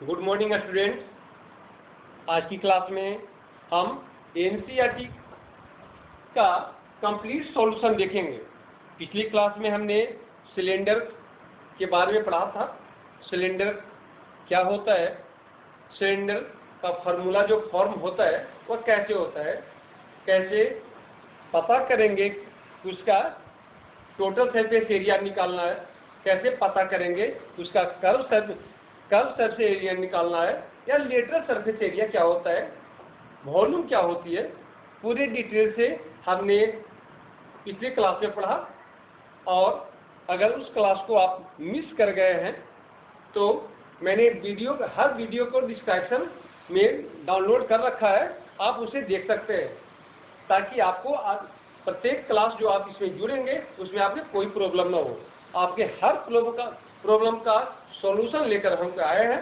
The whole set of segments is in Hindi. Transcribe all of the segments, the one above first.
Good morning students. आज की क्लास में हम एनसीईआरटी का कंप्लीट सॉल्यूशन देखेंगे। पिछली क्लास में हमने सिलेंडर के बारे में पढ़ा था। सिलेंडर क्या होता है, सिलेंडर का फार्मूला जो फॉर्म होता है वह कैसे होता है, कैसे पता करेंगे उसका टोटल सरफेस एरिया निकालना है, कैसे पता करेंगे उसका कर्व सरफेस एरिया निकालना है या लेटरल सरफेस एरिया क्या होता है, वॉल्यूम क्या होती है, पूरे डिटेल से हमने पिछले क्लास में पढ़ा। और अगर उस क्लास को आप मिस कर गए हैं तो मैंने हर वीडियो को डिस्क्रिप्शन में डाउनलोड कर रखा है, आप उसे देख सकते हैं ताकि आपको प्रत्येक क्लास जो आप इसमें जुड़ेंगे उसमें आपके कोई प्रॉब्लम ना हो। आपके हर प्रॉब्लम का सॉल्यूशन लेकर हम आए हैं।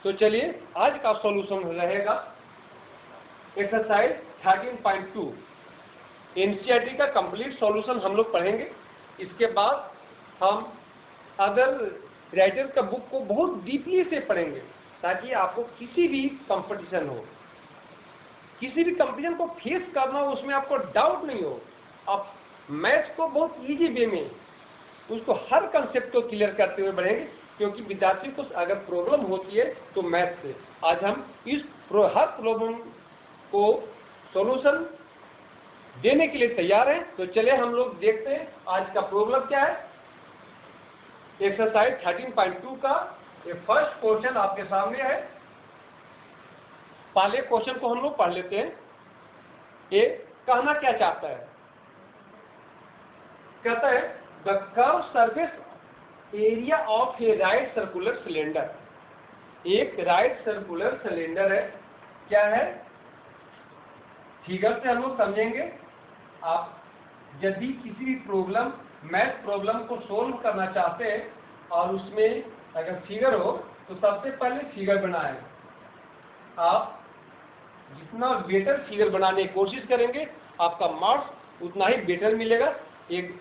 तो चलिए आज का सॉल्यूशन रहेगा एक्सरसाइज 13.2। एनसीईआरटी का कंप्लीट सॉल्यूशन हम लोग पढ़ेंगे। इसके बाद हम अदर राइटर का बुक को बहुत डीपली से पढ़ेंगे ताकि आपको किसी भी कंपटीशन हो, किसी भी कंपटीशन को फेस करना हो, उसमें आपको डाउट नहीं हो। आप मैथ्स को बहुत इजी वे में उसको हर कंसेप्ट को क्लियर करते हुए बढ़ेंगे, क्योंकि विद्यार्थी को अगर प्रॉब्लम होती है तो मैथ्स से। आज हम इस हर प्रॉब्लम को सॉल्यूशन देने के लिए तैयार हैं। तो चलिए हम लोग देखते हैं आज का प्रॉब्लम क्या है। एक्सरसाइज 13.2 का ये फर्स्ट क्वेश्चन आपके सामने है। पहले क्वेश्चन को हम लोग पढ़ लेते हैं। ये कहना क्या चाहता है, कहता है the curve surface area of A right circular cylinder. एक राइट सर्कुलर सिलेंडर है, क्या है, फिगर से हम लोग समझेंगे। आप यदि किसी भी प्रॉब्लम मैथ प्रॉब्लम को सोल्व करना चाहते हैं और उसमें अगर फिगर हो तो सबसे पहले फिगर बनाएं। आप जितना बेटर फिगर बनाने की कोशिश करेंगे आपका मार्क्स उतना ही बेटर मिलेगा। एक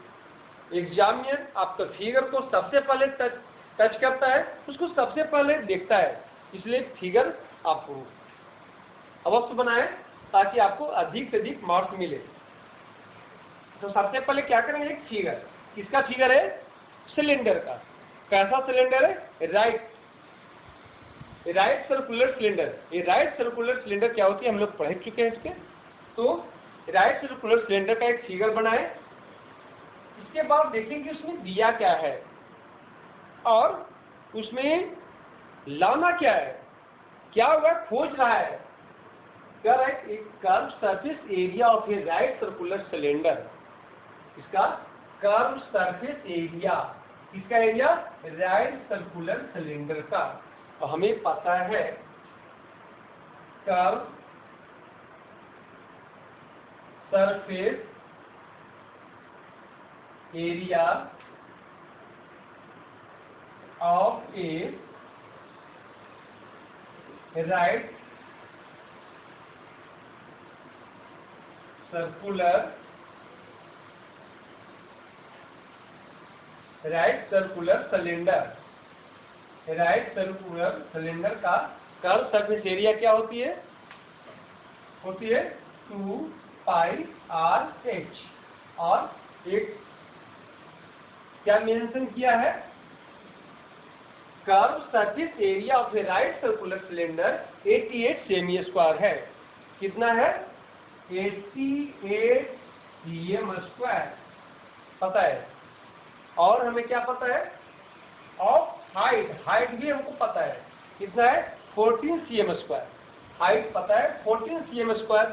एग्जाम में आपका फिगर को सबसे पहले टच करता है, उसको सबसे पहले देखता है, इसलिए फिगर आप अवश्य बनाएं ताकि आपको अधिक से अधिक मार्क्स मिले। तो सबसे पहले क्या करेंगे, एक फिगर, किसका फिगर है, सिलेंडर का। कैसा सिलेंडर है, राइट सर्कुलर सिलेंडर। ये राइट सर्कुलर सिलेंडर क्या होती है हम लोग पढ़ चुके हैं इसके। तो राइट सर्कुलर सिलेंडर का एक फिगर बनाए। इसके बाद देखेंगे उसमें दिया क्या है और उसमें लाना क्या है, क्या हुआ खोज रहा है। क्या है, एक curve surface area of A right circular cylinder. इसका कर्व सरफेस एरिया, इसका एरिया राइट सर्कुलर सिलेंडर का। और हमें पता है curve surface area of A right circular cylinder. Right circular cylinder का कर्व सरफेस एरिया क्या होती है, 2πr/h। और एक क्या मेंशन किया है, curve surface area of A right circular cylinder 88 cm square है। कितना है, 88 cm स्क्वायर पता है। और हमें क्या पता है, ऑफ हाइट भी हमको पता है, कितना है, 14 cm स्क्वायर। हाइट पता है 14 cm स्क्वायर।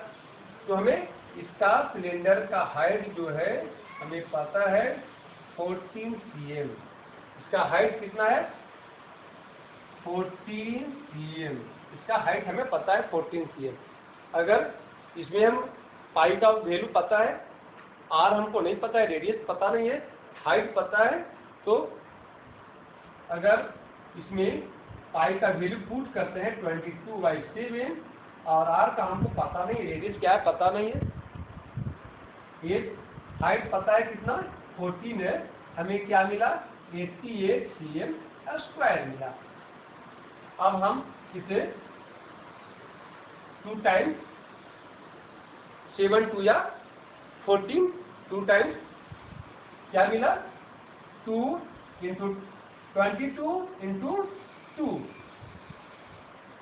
तो हमें इसका सिलेंडर का हाइट जो है हमें पता है 14 cm। इसका हाइट कितना है, 14 cm। इसका हाइट हमें पता है 14 cm। अगर इसमें हम पाई का वैल्यू पता है, आर हमको नहीं पता है, रेडियस पता नहीं है, हाइट पता है, तो अगर इसमें पाई का वैल्यू पुट करते हैं 22/7 और आर का हमको पता नहीं, रेडियस क्या है पता नहीं है, ये हाइट पता है कितना 14 है, हमें क्या मिला 88 cm स्क्वायर मिला। अब हम इसे 2 टाइम्स 7 2 या 14, 2 टाइम्स क्या मिला 2 इंटू 22 इंटू 2,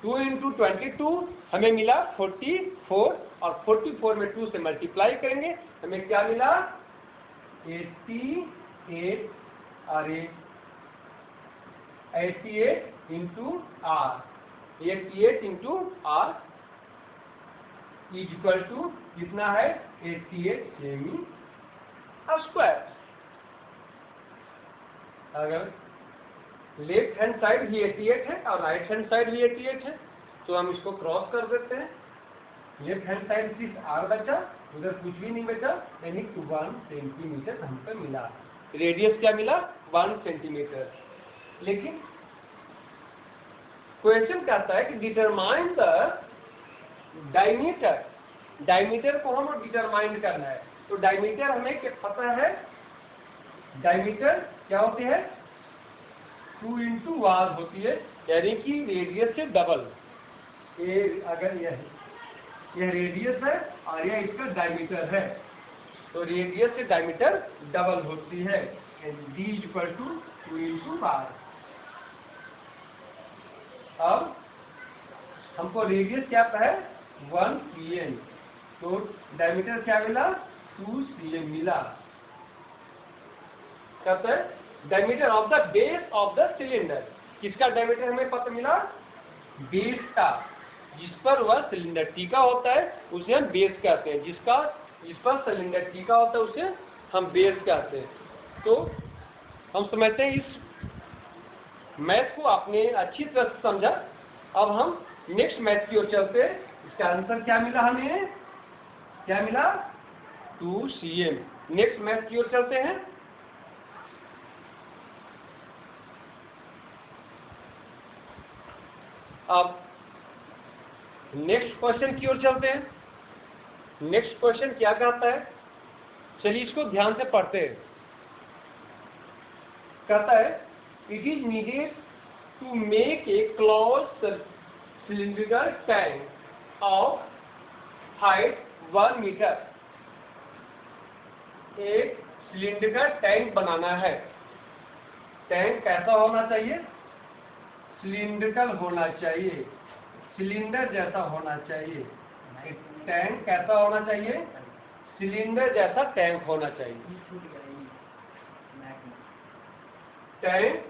2 इंटू 22 हमें मिला 44, और 44 में 2 से मल्टीप्लाई करेंगे हमें क्या मिला 88, और 88 into r, 88 into r is equal to कितना है 88 सेमी स्क्वायर। अगर लेफ्ट हैंड साइड भी 88 है और राइट हैंड साइड भी 88 है तो हम इसको क्रॉस कर देते हैं। लेफ्ट हैंड साइड सिर्फ आर बचा, उधर कुछ भी नहीं बचा, यानी 1 सेंटीमीटर हमको मिला। रेडियस क्या मिला 1 सेंटीमीटर। लेकिन क्वेश्चन कहता है कि डिटरमाइन द डायमीटर, डायमीटर को हम डिटरमाइन करना है। तो डायमीटर हमें क्या पता है, डायमीटर क्या होती है 2 इंटू आर होती है, यानी कि रेडियस से डबल। अगर यह रेडियस है और यह इसका डायमीटर है तो रेडियस से डायमीटर डबल होती है, d equal to 2 into r. अब हमको रेडियस क्या है 1 cm, तो डायमीटर क्या मिला 2 cm मिला। कहते हैं diameter of the base of the cylinder, किसका डायमीटर हमें पता मिला बेस का, जिस पर वह सिलेंडर टीका होता है उसे हम बेस कहते हैं, जिस पर सिलेंडर टीका होता है उसे हम बेस कहते हैं। तो हम समझते हैं इस मैथ को आपने अच्छी तरह से समझा। अब हम नेक्स्ट मैथ की ओर चलते हैं। इसका आंसर क्या मिला हमें, क्या मिला 2 cm। नेक्स्ट मैथ की ओर चलते हैं। अब नेक्स्ट क्वेश्चन की ओर चलते हैं। नेक्स्ट क्वेश्चन क्या कहता है, चलिए इसको ध्यान से पढ़ते हैं। कहता है it is needed to make a close cylindrical tank of height 1 metre. एक सिलिंड्रिकल टैंक बनाना है। टैंक कैसा होना चाहिए, सिलिंड्रिकल होना चाहिए, सिलेंडर जैसा होना चाहिए। टैंक कैसा होना चाहिए, सिलेंडर जैसा टैंक होना चाहिए। टैंक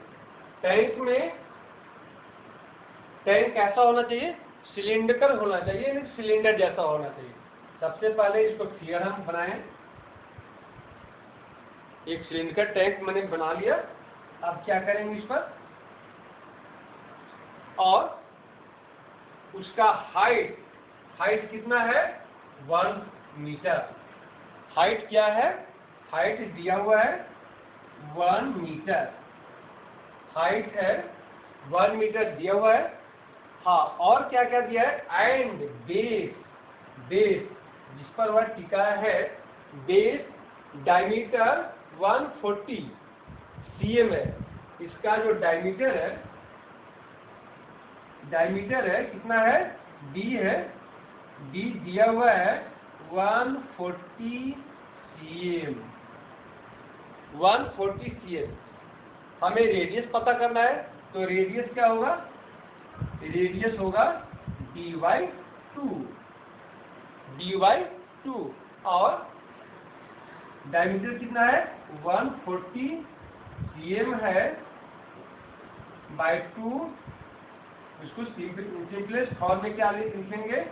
कैसा होना चाहिए, सिलिंड्रिकल होना चाहिए, सिलेंडर जैसा होना चाहिए। सबसे पहले इसको फिगर हम बनाएं। एक सिलिंड्रिकल टैंक मैंने बना लिया। अब क्या करेंगे इस पर, और उसका हाइट कितना है 1 मीटर। हाइट क्या है, हाइट दिया हुआ है 1 मीटर, हाइट है 1 मीटर दिया हुआ है। हाँ, और क्या क्या दिया है, एंड बेस जिस पर वह टिका है, बेस डायमीटर 140 cm है। इसका जो डायमीटर है कितना है, d है, d दिया हुआ है 140 cm, 140 cm। हमें रेडियस पता करना है, तो रेडियस क्या होगा, रेडियस होगा d/2, और डायमीटर कितना है 140 cm है बाय 2। इसको सिंपलेस्ट फॉर्म में क्या लिखेंगे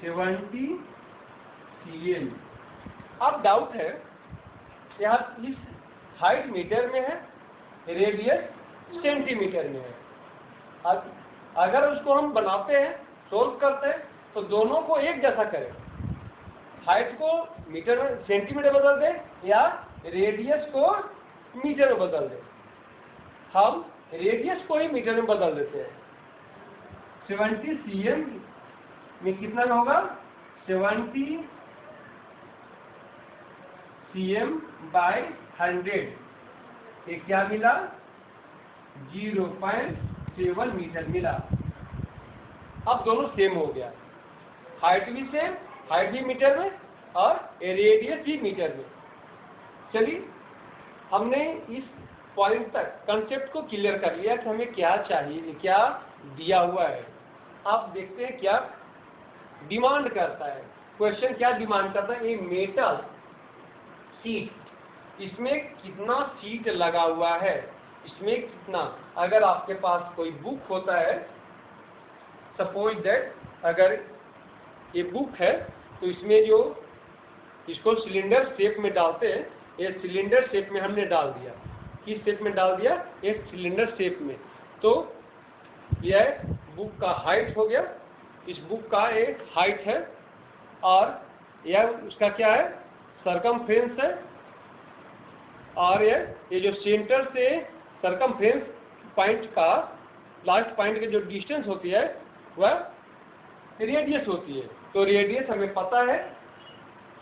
70 cm। अब डाउट है, यहाँ इस हाइट मीटर में है, रेडियस सेंटीमीटर में है। अब अगर उसको हम बनाते हैं, सोल्व करते हैं, तो दोनों को एक जैसा करें। हाइट को मीटर में सेंटीमीटर बदल दें या रेडियस को मीटर में बदल दें। हम रेडियस को ही मीटर में बदल देते हैं। 70 cm में कितना होगा, 70 cm/100। ये क्या मिला 0.7 मीटर मिला। अब दोनों सेम हो गया, हाइट भी सेम, हाइट भी मीटर में और रेडियस भी मीटर में। चलिए हमने इस पॉइंट तक कंसेप्ट को क्लियर कर लिया कि हमें क्या चाहिए, क्या दिया हुआ है। आप देखते हैं क्या डिमांड करता है, क्वेश्चन क्या डिमांड करता है। ये मेटल सीट, इसमें कितना सीट लगा हुआ है, इसमें कितना। अगर आपके पास कोई बुक होता है, सपोज दैट अगर ये बुक है तो इसमें जो इसको सिलेंडर शेप में डालते हैं, ये सिलेंडर शेप में हमने डाल दिया। किस शेप में डाल दिया, एक सिलेंडर शेप में। तो यह बुक का हाइट हो गया, इस बुक का एक हाइट है और यह उसका क्या है, सरकमफ्रेंस है। और ये जो सेंटर से सरकमफ्रेंस पॉइंट का लास्ट पॉइंट की जो डिस्टेंस होती है वह रेडियस होती है। तो रेडियस हमें पता है,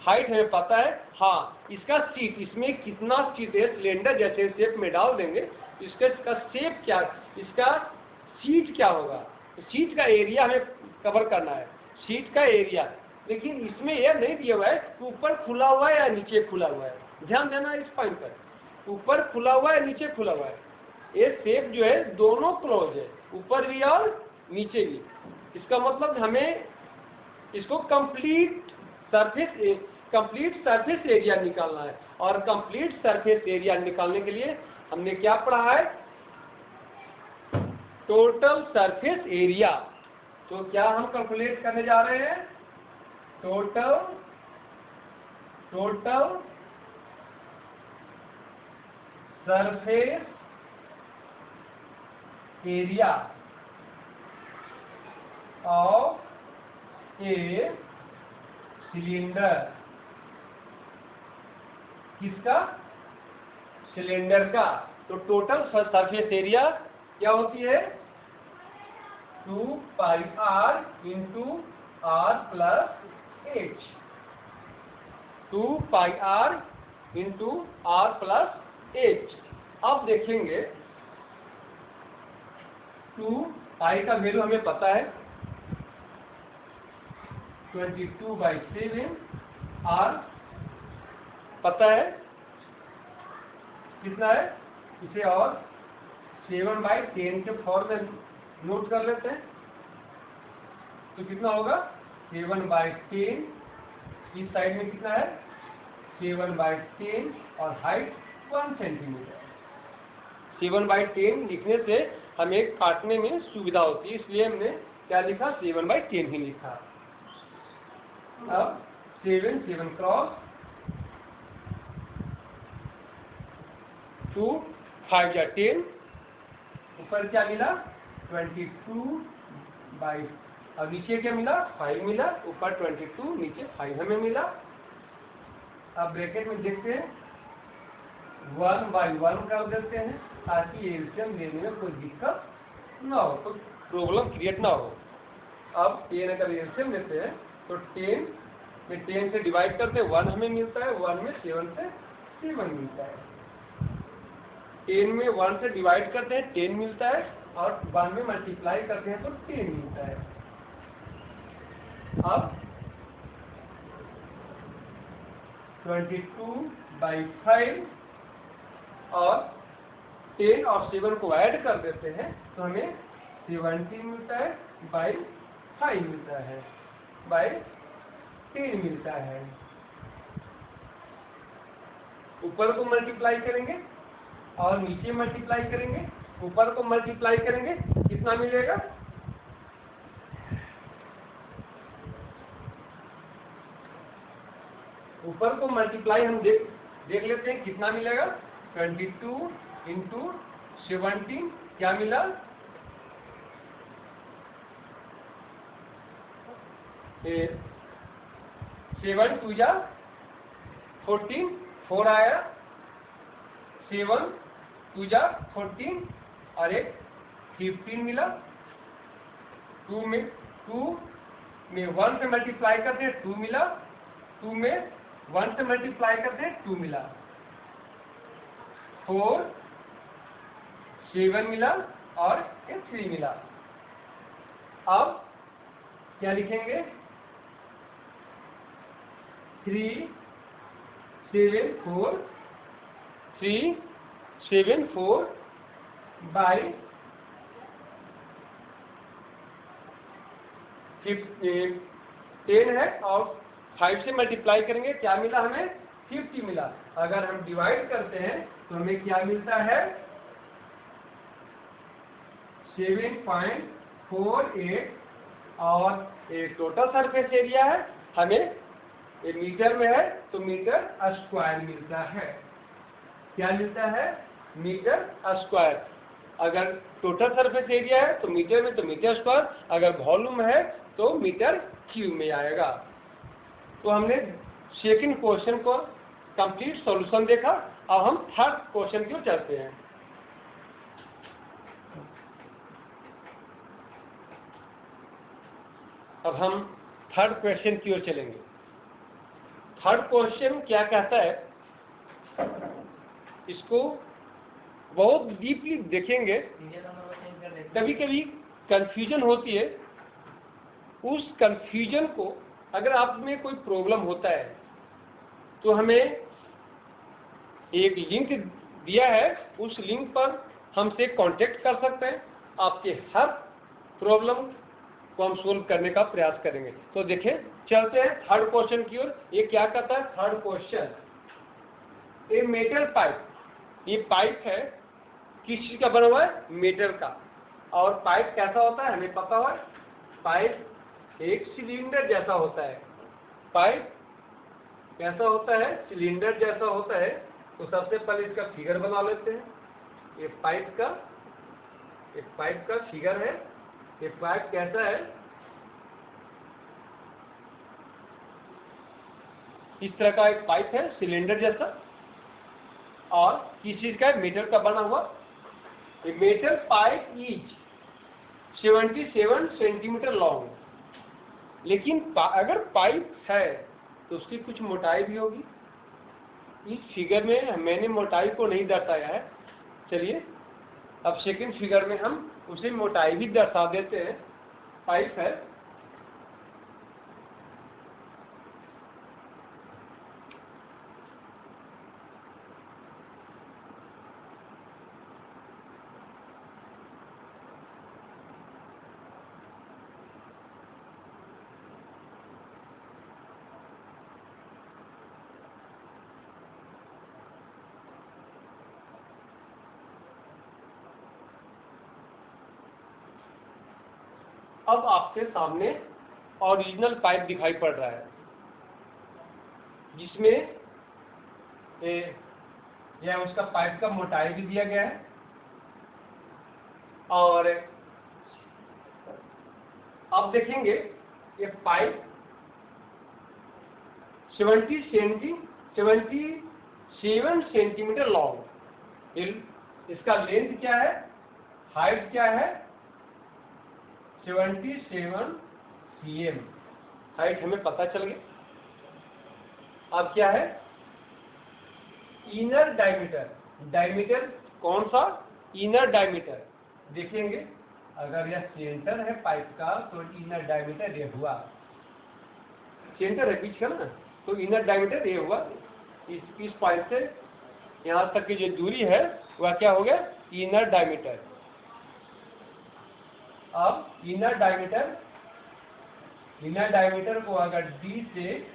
हाइट हमें पता है। हाँ, इसका सीट, इसमें कितना सीट है, सिलेंडर जैसे शेप में डाल देंगे, इसका शेप क्या, इसका सीट क्या होगा। सीट का एरिया हमें कवर करना है, सीट का एरिया। लेकिन इसमें यह नहीं दिया हुआ है कि ऊपर खुला हुआ है या नीचे खुला हुआ है। ध्यान देना इस पॉइंट पर, ऊपर खुला हुआ है नीचे खुला हुआ है। ये शेप जो है दोनों क्लोज है, ऊपर भी और नीचे भी। इसका मतलब हमें इसको कंप्लीट सरफेस एरिया निकालना है। और कंप्लीट सरफेस एरिया निकालने के लिए हमने क्या पढ़ा है, टोटल सरफेस एरिया। तो क्या हम कैलकुलेट करने जा रहे हैं, total surface area of a cylinder. किसका, सिलेंडर का। तो टोटल सरफेस एरिया क्या होती है, 2πr into r plus h, 2πr into r plus h। अब देखेंगे 2π का वैल्यू हमें पता है 22/7, r पता है कितना है, इसे और 7/10 के फॉर्म में नोट कर लेते हैं। तो कितना होगा 7/10, इस साइड में कितना है 7/10 और हाइट 1 सेंटीमीटर। 7/10 लिखने से हमें काटने में सुविधा होती है, इसलिए हमने क्या लिखा, 7/10 ही लिखा। अब 7 क्रॉस 2, 5 या 10, ऊपर क्या मिला 22/, और नीचे क्या मिला 5 मिला, ऊपर 22 नीचे 5 हमें मिला। अब ब्रैकेट में देखते हैं 1/1 कर देते हैं ताकि एलसीएम लेने में कोई दिक्कत ना हो, कोई प्रॉब्लम क्रिएट ना हो। अब 10 अगर एलसीएम लेते हैं तो 10 में 10 से डिवाइड करते हैं 1 हमें मिलता है, 1 में 7 से 7 मिलता है। 10 में 1 से डिवाइड करते हैं 10 मिलता है, और 1 में मल्टीप्लाई करते हैं तो 10 मिलता है। अब 22/5 और 10 और 7 को ऐड कर देते हैं तो हमें 70 मिलता है, बाई 5 मिलता है, बाई 10 मिलता है। ऊपर को मल्टीप्लाई करेंगे और नीचे मल्टीप्लाई करेंगे, ऊपर को मल्टीप्लाई करेंगे कितना मिलेगा, ऊपर को मल्टीप्लाई हम देख लेते हैं कितना मिलेगा। 22 इंटू 17 क्या मिला, 7 2 जा 14, 4 आया, 7 2 जा 14 और एक 15 मिला। 2 में 1 से मल्टीप्लाई करते हैं 2 मिला, 2 में 1 से मल्टीप्लाई करते हैं 2 मिला, 4 7 मिला और ये 3 मिला। अब क्या लिखेंगे? 3 7 4 3 7 4 बाई 10 है और 5 से मल्टीप्लाई करेंगे, क्या मिला हमें? 50 मिला। अगर हम डिवाइड करते हैं तो हमें क्या मिलता है? 7.48 और ये टोटल सरफेस एरिया है, हमें ये मीटर में है तो मीटर स्क्वायर मिलता है। क्या मिलता है? Metre square. अगर टोटल सरफेस एरिया है तो मीटर में, तो मीटर स्क्वायर। अगर वॉल्यूम है तो मीटर क्यूब में आएगा। तो हमने सेकंड क्वेश्चन को कंप्लीट सॉल्यूशन देखा। अब हम थर्ड क्वेश्चन की ओर चलते हैं। अब हम थर्ड क्वेश्चन की ओर चलेंगे। थर्ड क्वेश्चन क्या कहता है, इसको बहुत डीपली देखेंगे। कभी कभी कंफ्यूजन होती है, उस कंफ्यूजन को अगर आप में कोई प्रॉब्लम होता है तो हमें एक लिंक दिया है, उस लिंक पर हमसे कांटेक्ट कर सकते हैं। आपके हर प्रॉब्लम को हम सोल्व करने का प्रयास करेंगे। तो देखें, चलते हैं थर्ड क्वेश्चन की ओर। ये क्या कहता है? Third question, a metal pipe, ये पाइप है, किस चीज का बना हुआ है? मेटल का। और पाइप कैसा होता है हमें पता है, पाइप एक सिलेंडर जैसा होता है। पाइप कैसा होता है? सिलेंडर जैसा होता है। तो सबसे पहले इसका फिगर बना लेते हैं। ये पाइप का फिगर है। ये पाइप कैसा है? इस तरह का एक पाइप है, सिलेंडर जैसा, और किस चीज का? मेटल का बना हुआ। ये metal pipe is 77 centimetre long. लेकिन अगर पाइप है तो उसकी कुछ मोटाई भी होगी। इस फिगर में मैंने मोटाई को नहीं दर्शाया है। चलिए अब सेकंड फिगर में हम उसे मोटाई भी दर्शा देते हैं। पाइप है, अब आपके सामने ओरिजिनल पाइप दिखाई पड़ रहा है, जिसमें यह उसका पाइप का मोटाई भी दिया गया है। और अब देखेंगे ये पाइप 77 सेंटीमीटर लॉन्ग। इसका लेंथ क्या है? हाइट क्या है? 77 cm। हाइट हमें पता चल गया। अब क्या है? Inner diameter. डायमीटर कौन सा? Inner diameter. देखेंगे अगर यह सेंटर है पाइप का तो इनर डायमीटर ये हुआ। सेंटर है बीच का ना, तो इनर डायमीटर ये हुआ। इस पॉइंट से यहाँ तक की जो दूरी है वह क्या हो गया? Inner diameter. अब इनर डायमीटर को अगर डी से,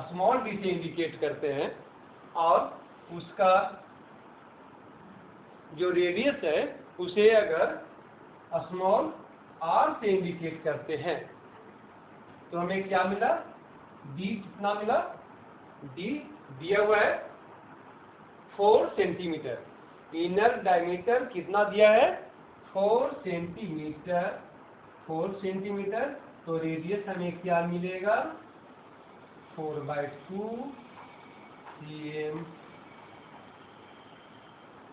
स्मॉल डी से इंडिकेट करते हैं और उसका जो रेडियस है उसे अगर स्मॉल आर से इंडिकेट करते हैं तो हमें क्या मिला? डी कितना मिला? डी दिया हुआ है 4 सेंटीमीटर। इनर डायमीटर कितना दिया है? 4 सेंटीमीटर। 4 सेंटीमीटर। तो रेडियस हमें क्या मिलेगा? 4/2 cm,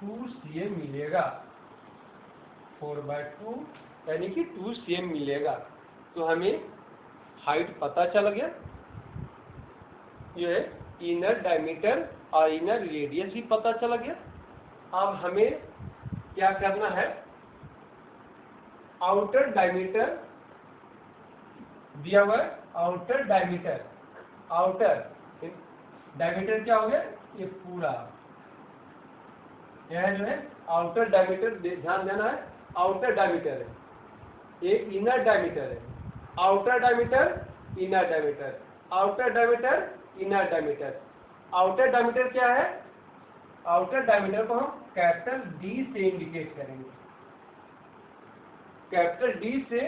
2 cm मिलेगा। 4/2 यानी कि 2 cm मिलेगा। तो हमें हाइट पता चल गया। ये इनर डायमीटर और इनर रेडियस भी पता चल गया। अब हमें क्या करना है, आउटर डायमीटर दिया हुआ है, आउटर डायमीटर, आउटर डायमीटर क्या हो गया, ये पूरा, यह जो है आउटर डायमीटर, ध्यान देना है, आउटर डायमीटर है, एक इनर डायमीटर है, outer diameter, inner diameter, outer diameter, inner diameter. Outer diameter क्या है, आउटर डायमीटर को हम कैपिटल डी से इंडिकेट करेंगे, कैपिटल डी से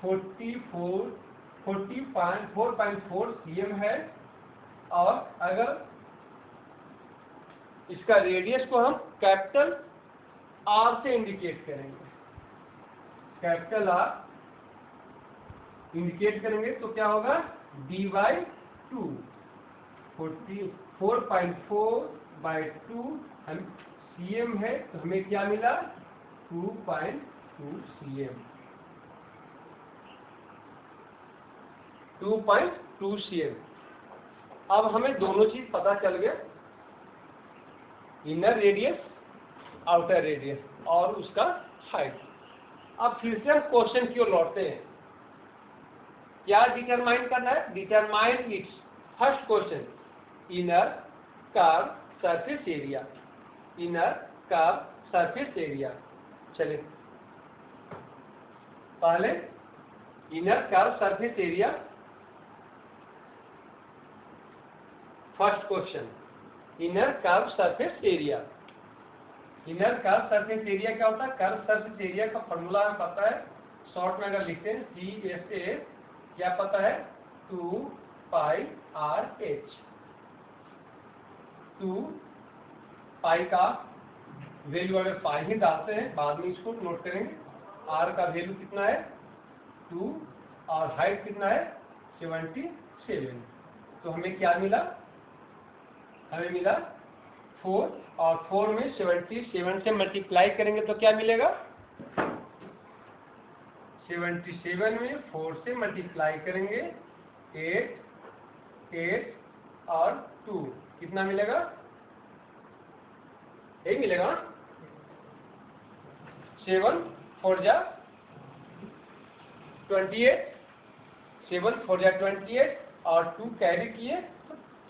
4.4 cm है, और अगर इसका रेडियस को हम कैपिटल आर से इंडिकेट करेंगे, कैपिटल आर इंडिकेट करेंगे तो क्या होगा, d/2, 4.4/2 हम cm है, तो हमें क्या मिला, 2.2 cm, 2.2 cm। अब हमें दोनों चीज पता चल गया, इनर रेडियस, आउटर रेडियस और उसका हाइट। अब फिर से हम क्वेश्चन की ओर लौटते हैं, क्या डिटरमाइन करना है, determine its, first question, inner curve surface area, inner curve surface area. चलिए पहले inner curve surface area, first question, inner curve surface area. Inner curve surface area क्या होता है, कर्व सरफेस एरिया का फॉर्मूला हमें पता है, शॉर्ट में अगर लिखते हैं CSA, क्या पता है, 2πRH, 2 पाई का वैल्यू अगर पाई ही डालते हैं, बाद में इसको नोट करेंगे, R का वैल्यू कितना है 2 और हाइट कितना है 77, तो हमें क्या मिला, हमें मिला 4, और 4 में 77 से मल्टीप्लाई करेंगे तो क्या मिलेगा, 77 में 4 से मल्टीप्लाई करेंगे 8, 8 और 2 कितना मिलेगा, यही मिलेगा, 7 4 जा 28, 7 4 जा 28 और 2 कैरी किए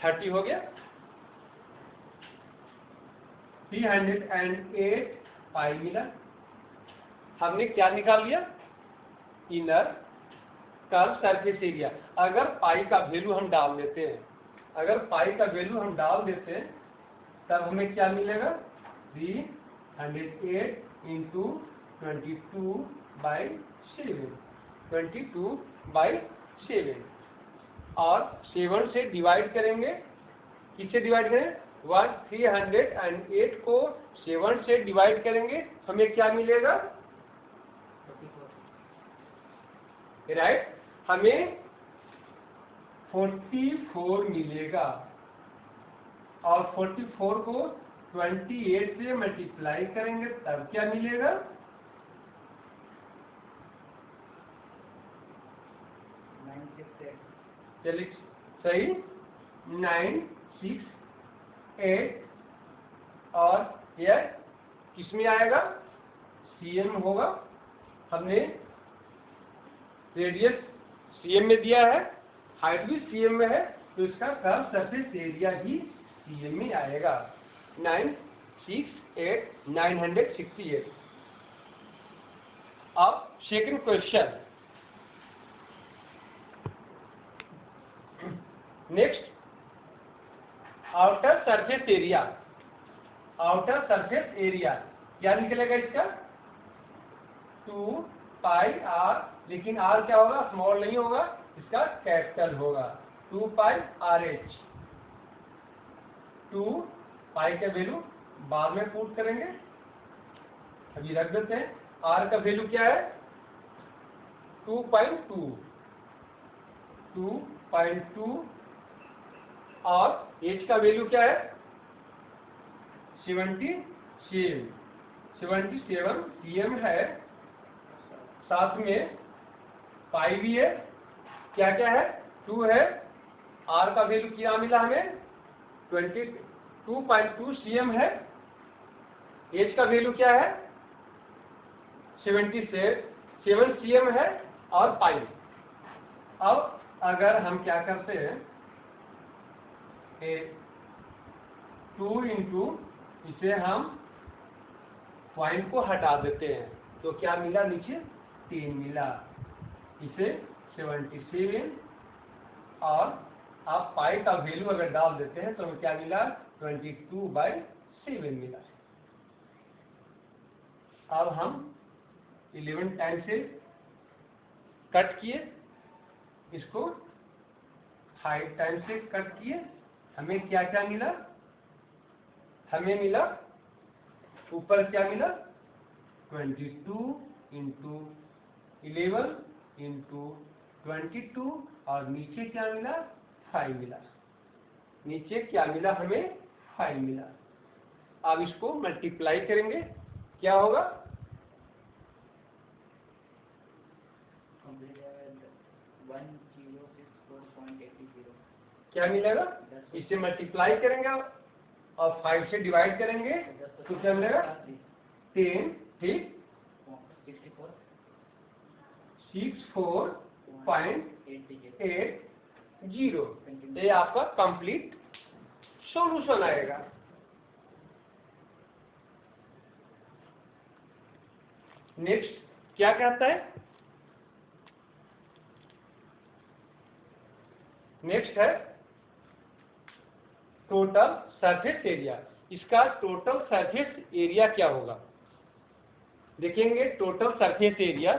30 हो गया, 308 पाई मिला। हमने क्या निकाल लिया, इनर कर्व सरफेस एरिया। अगर पाई का वैल्यू हम डाल देते हैं, अगर पाई का वैल्यू हम डाल देते हैं तब हमें क्या मिलेगा, 308 इंटू 22/7, 22/7, और 7 से डिवाइड करेंगे, किससे डिवाइड करें, 308 को 7 से डिवाइड करेंगे, हमें क्या मिलेगा, राइट, हमें 44 मिलेगा, और 44 को 28 से मल्टीप्लाई करेंगे तब क्या मिलेगा, चलिए सही, 968, और यह किस में आएगा, CM होगा, हमने रेडियस CM में दिया है, हाइट भी CM में है, तो इसका कर्व सरफेस एरिया ही CM में आएगा, 968। अब second question, next, outer surface area, outer surface area क्या निकलेगा इसका, 2πr, लेकिन R क्या होगा, स्मॉल नहीं होगा, इसका कैपिटल होगा, 2πRH, 2 पाई का वैल्यू बाद में पुट करेंगे, अभी रख देते हैं, R का वैल्यू क्या है 2.2, और H का वैल्यू क्या है 77 cm है, साथ में पाई भी है, क्या क्या है 2 है, R का वैल्यू क्या मिला हमें 22.2 cm है, एच का वैल्यू क्या है 7 cm है और पाई। अब अगर हम क्या करते हैं 2 इंटू इसे हम पॉइंट को हटा देते हैं तो क्या मिला नीचे 10 मिला, इसे 77 और आप पाई का वैल्यू अगर डाल देते हैं तो हमें क्या मिला 22/7 मिला। अब हम 11 टाइम से कट किए, इसको 5 टाइम से कट किए, हमें क्या क्या मिला, हमें मिला ऊपर क्या मिला 22 इंटू 11 इंटू 22 और नीचे क्या मिला 5 मिला, नीचे क्या मिला हमें 5 मिला। अब इसको मल्टीप्लाई करेंगे क्या होगा 1064.80 क्या मिलेगा, इससे मल्टीप्लाई करेंगे और 5 से डिवाइड करेंगे तो क्या मिलेगा 10 ठीक 64.80 ये आपका कंप्लीट सॉल्यूशन आएगा। नेक्स्ट क्या कहता है, नेक्स्ट है टोटल सरफेस एरिया। इसका टोटल सरफेस एरिया क्या होगा देखेंगे। टोटल सरफेस एरिया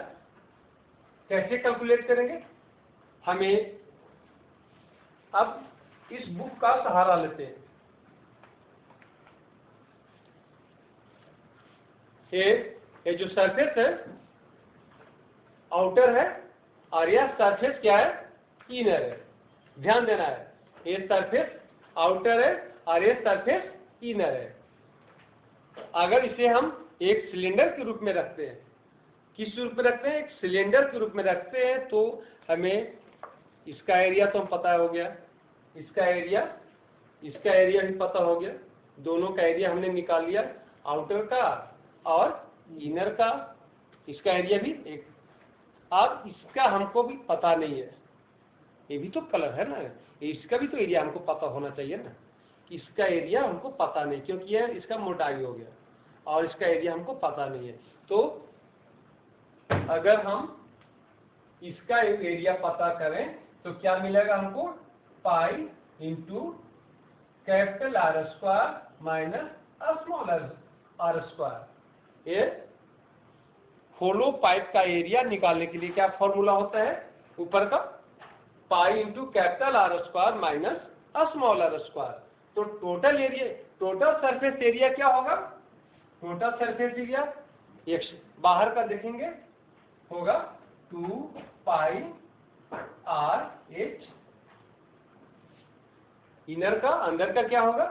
कैसे कैलकुलेट करेंगे, हमें अब इस बुक का सहारा लेते हैं। ये जो सरफेस है आउटर है और यह सरफेस क्या है इनर है, ध्यान देना है ये सरफेस आउटर है और ये सरफेस इनर है। अगर इसे हम एक सिलेंडर के रूप में रखते हैं, किस रूप में रखते हैं एक सिलेंडर के रूप में रखते हैं तो हमें इसका एरिया तो हम पता हो गया, इसका एरिया भी पता हो गया, दोनों का एरिया हमने निकाल लिया आउटर का और इनर का, इसका एरिया भी एक। अब इसका हमको भी पता नहीं है, ये भी तो कलर है ना, इसका भी तो एरिया हमको पता होना चाहिए ना, इसका एरिया हमको पता नहीं क्योंकि यह इसका मोटाई हो गया और इसका एरिया हमको पता नहीं है। तो अगर हम इसका एरिया पता करें तो क्या मिलेगा हमको pi into capital are square minus small are square. ये होलो पाइप का एरिया निकालने के लिए क्या फॉर्मूला होता है ऊपर का pi into capital are square minus small are square. तो total area total surface area क्या होगा, टोटल सरफेस एरिया एक बाहर का देखेंगे होगा 2 पाई आर एच, इनर का अंदर का क्या होगा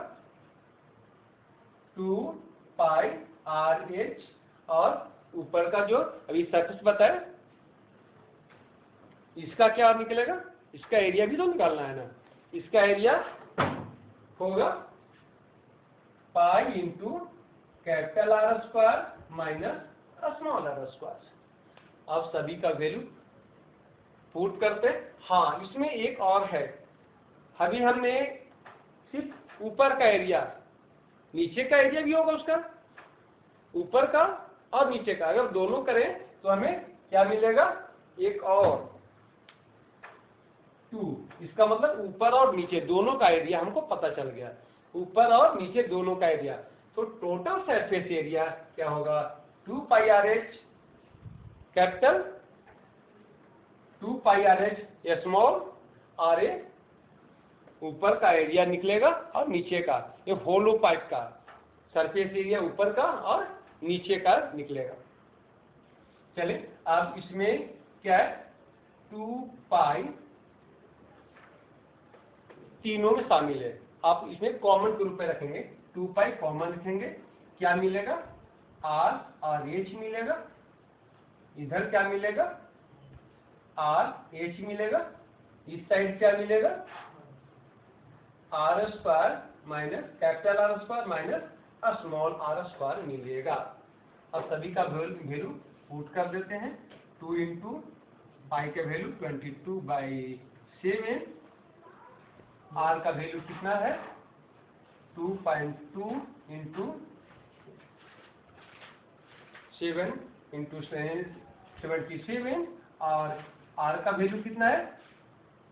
2 पाई आर एच और ऊपर का जो अभी सरफेस बताया इसका क्या निकलेगा, इसका एरिया भी तो निकालना है ना, इसका एरिया होगा pi into capital are square minus small are square. अब सभी का वैल्यू पुट करते। हाँ इसमें एक और है, अभी हमने सिर्फ ऊपर का एरिया, नीचे का एरिया भी होगा उसका, ऊपर का और नीचे का अगर दोनों करें तो हमें क्या मिलेगा एक और 2, इसका मतलब ऊपर और नीचे दोनों का एरिया हमको पता चल गया, ऊपर और नीचे दोनों का एरिया। तो टोटल सरफेस एरिया क्या होगा 2 पाई आर एच कैपिटल 2 पाई आर एच स्मॉल और ए ऊपर का एरिया निकलेगा और नीचे का ये होलो पाइप का सरफेस एरिया ऊपर का और नीचे का निकलेगा। चलिए अब इसमें क्या है 2 पाई तीनों में शामिल है, आप इसमें कॉमन के रूप में रखेंगे 2 पाई कॉमन रखेंगे, क्या मिलेगा आर और एच मिलेगा, इधर क्या मिलेगा आर एच मिलेगा, इस साइड क्या मिलेगा r square minus capital are square minus small are square मिलेगा। अब सभी का वैल्यू पुट कर देते हैं। 2 इंटू पाई का वैल्यू 22/7, आर का वैल्यू कितना है 2.2 इंटू 7 इंटू 77, और आर का वैल्यू कितना है,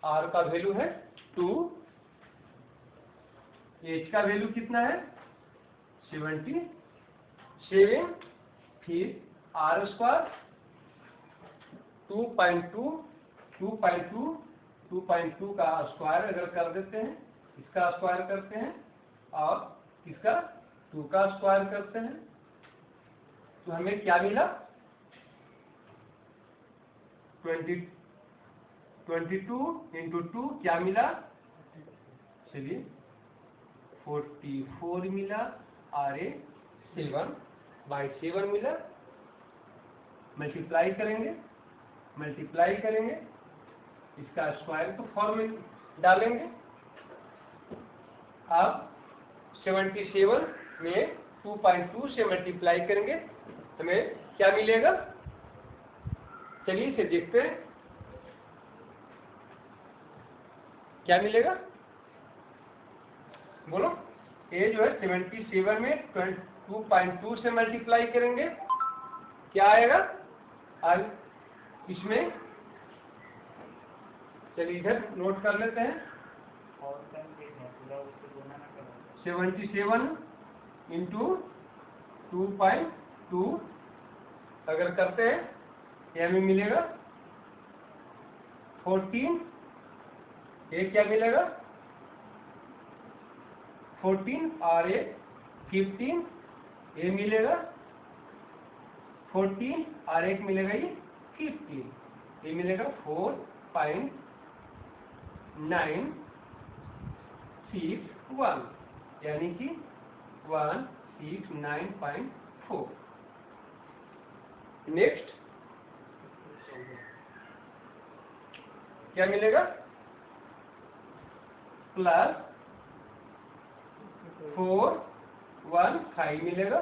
आर का वैल्यू है 2, एच का वैल्यू कितना है 77, फिर आर स्क्वायर 2.2 का स्क्वायर अगर कर देते हैं, इसका स्क्वायर करते हैं और इसका 2 का स्क्वायर करते हैं, तो हमें क्या मिला 22 इंटू 2 क्या मिला, चलिए 44 मिला, और 7/7 मिला। मल्टीप्लाई करेंगे, इसका स्क्वायर तो फॉर्म में डालेंगे। अब 77 में 2.2 से मल्टीप्लाई करेंगे, हमें क्या मिलेगा, चलिए इसे देखते हैं क्या मिलेगा, बोलो। ये जो है 77 में 2.2 से मल्टीप्लाई करेंगे, क्या आएगा, और इसमें चलिए इधर नोट कर लेते हैं। और टाइम देखना पूरा उसको गुना ना करो। 77 इंटू 2.2 अगर करते हैं, ये हमें मिलेगा 14, ये क्या मिलेगा 14, और ये 15, ये मिलेगा 14, और एक मिलेगा ये 15, ये मिलेगा 4.961, यानी कि 169.4। नेक्स्ट क्या मिलेगा, प्लस 415 मिलेगा,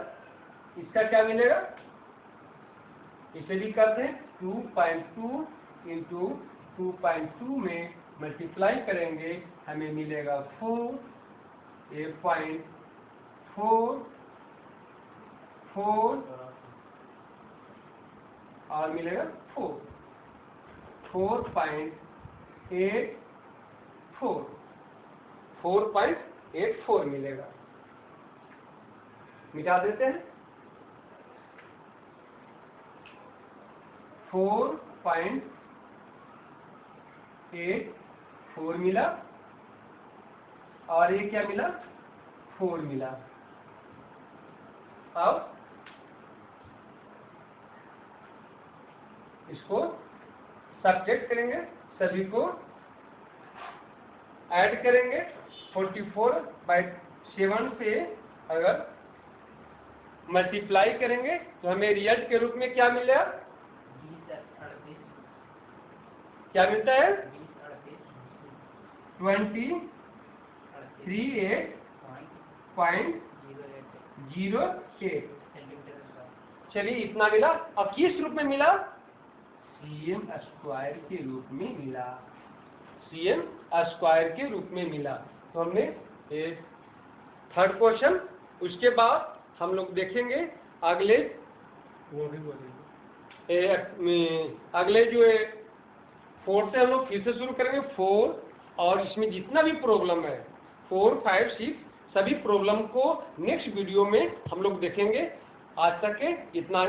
इसका क्या मिलेगा, इसे भी करते हैं। 2.2 इंटू 2.2 में मल्टीप्लाई करेंगे, हमें मिलेगा 4.44 और मिलेगा 4.84 मिलेगा। मिटा देते हैं। 4.84 मिला, और ये क्या मिला 4 मिला। अब इसको सब्ट्रैक्ट करेंगे, सभी को ऐड करेंगे। 44/7 से अगर मल्टीप्लाई करेंगे तो हमें रिजल्ट के रूप में क्या मिलेगा, 2038 क्या मिलता है 2038 238.08। चलिए इतना मिला। अब किस रूप में मिला, cm स्क्वायर के रूप में मिला, cm स्क्वायर के रूप में मिला। तो हमने थर्ड क्वेश्चन, उसके बाद हम लोग देखेंगे अगले जो है 4 से हम लोग फिर से शुरू करेंगे। 4 और इसमें जितना भी प्रॉब्लम है 4, 5, 6 सभी प्रॉब्लम को नेक्स्ट वीडियो में हम लोग देखेंगे। आज तक के इतना ही।